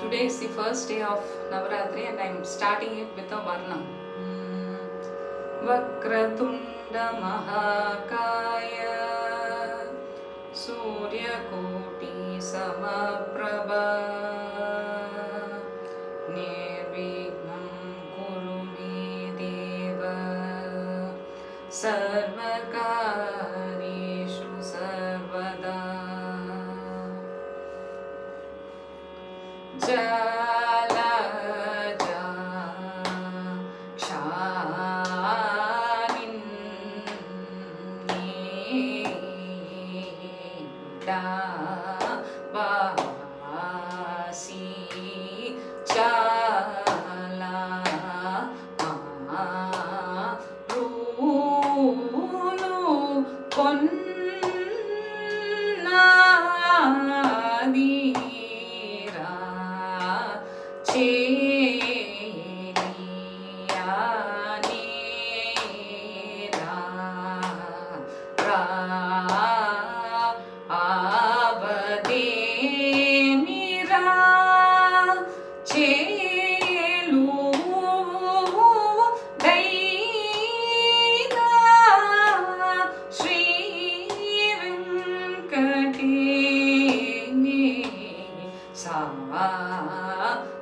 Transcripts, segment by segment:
Today is the first day of Navaratri and I am starting it with a Varnam. Vakratunda Mahakaya Surya Koti Samaprabha Nirvignam Kuru Me Deva Sarvakarishu Sarvada Jalaja Kshaninda Vasi Chala Rulu Konnadi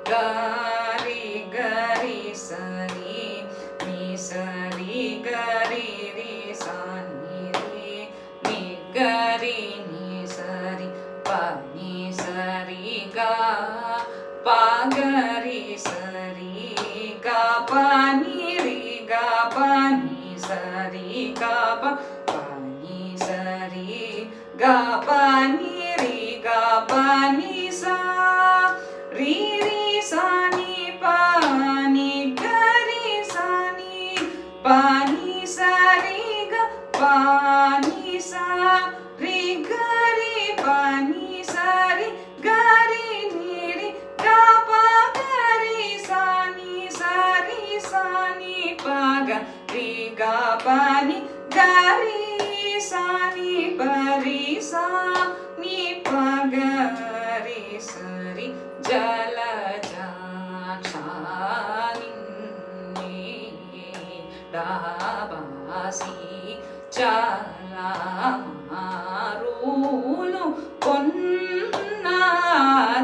Gari gari sani ni sari gari ri sani ri ni gari ni sari pa ni sari ga pa gari sari ga pa ni ri ga pa ni sari ga pa ni sari ga pa ni ri ga pa ni sa ri ri sani pa ni gari sani pa ni sari ga pa ni sa ri gari pa ni sari gari ni ri ga pa gari sani sari sani pa ga ri ga pa ni gari sani pa ri sa ni pa gari sari Jalaja Kshaninda Vasi Chala Rulu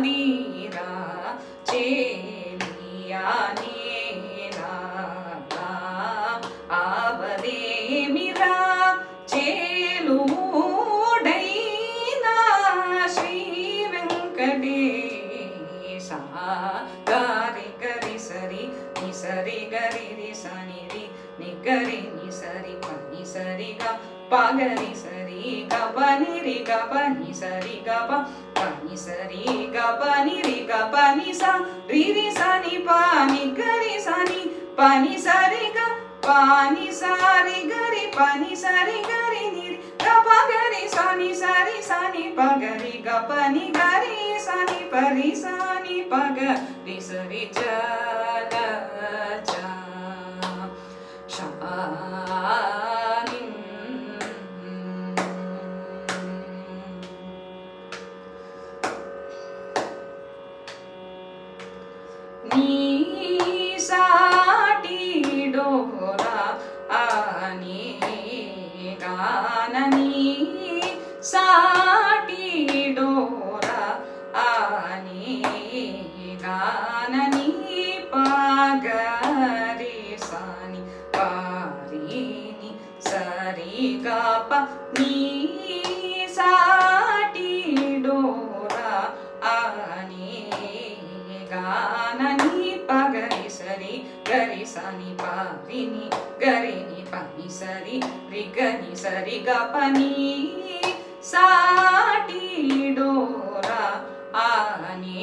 Konnadira Cheliyanera Avademira Cheludaina Shri Venkatesh Gari gari sari ni sari gari ri sani ri ni gari ni sari pa ni sari ga pa gari sari ga pa ni ri ga pa ni sari ga pa ni sari ga pa ni ri ga pa ni sa ri ri sani pa ni gari sani pa ni sari ga pa ni sari gari pa ni sari gari ni ri ga pa gari sani sari sani pa gari ga pa ni gari sani pa ri sani pa gari sari jala ja shanin ni saati dora ani ganani saati dora ani ganani pagari sani parini sari ga pa ni saati dora ani ganani pagari sari gari sani parini gari ni pani sari ri gani sari ga pani saati dora ani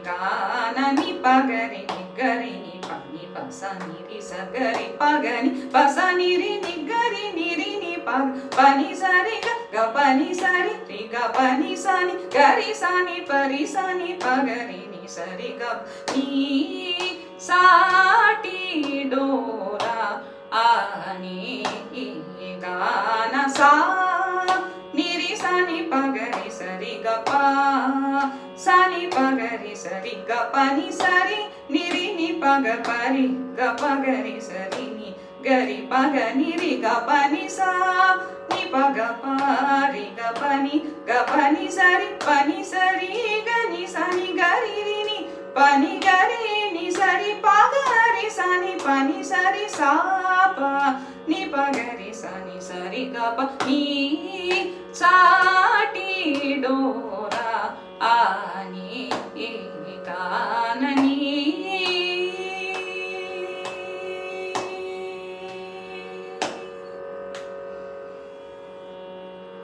ganani pagari ni gari ni pani pasani ri sagari pagani pasani ri ni gari ni ri ni pag pani sari ga pani sari ri ga pani sani gari sani pari sani pagari ni sari ga ni saati dora ani gana sa ni ri sani pagari sari ga pa sani pagari गरी सरी ग प नि सरी नि रि नि प ग प रि ग प गरी सरी नि गरी प ग नि रि ग प नि सा नि प ग प रि ग प नि सरी ग नि सा नि ग रि रि नि प नि ग रि नि सरी प ग रि सा नि प नि सरी सा प नि प ग रि सा नि सरी ग प नि सा टी डोरा आ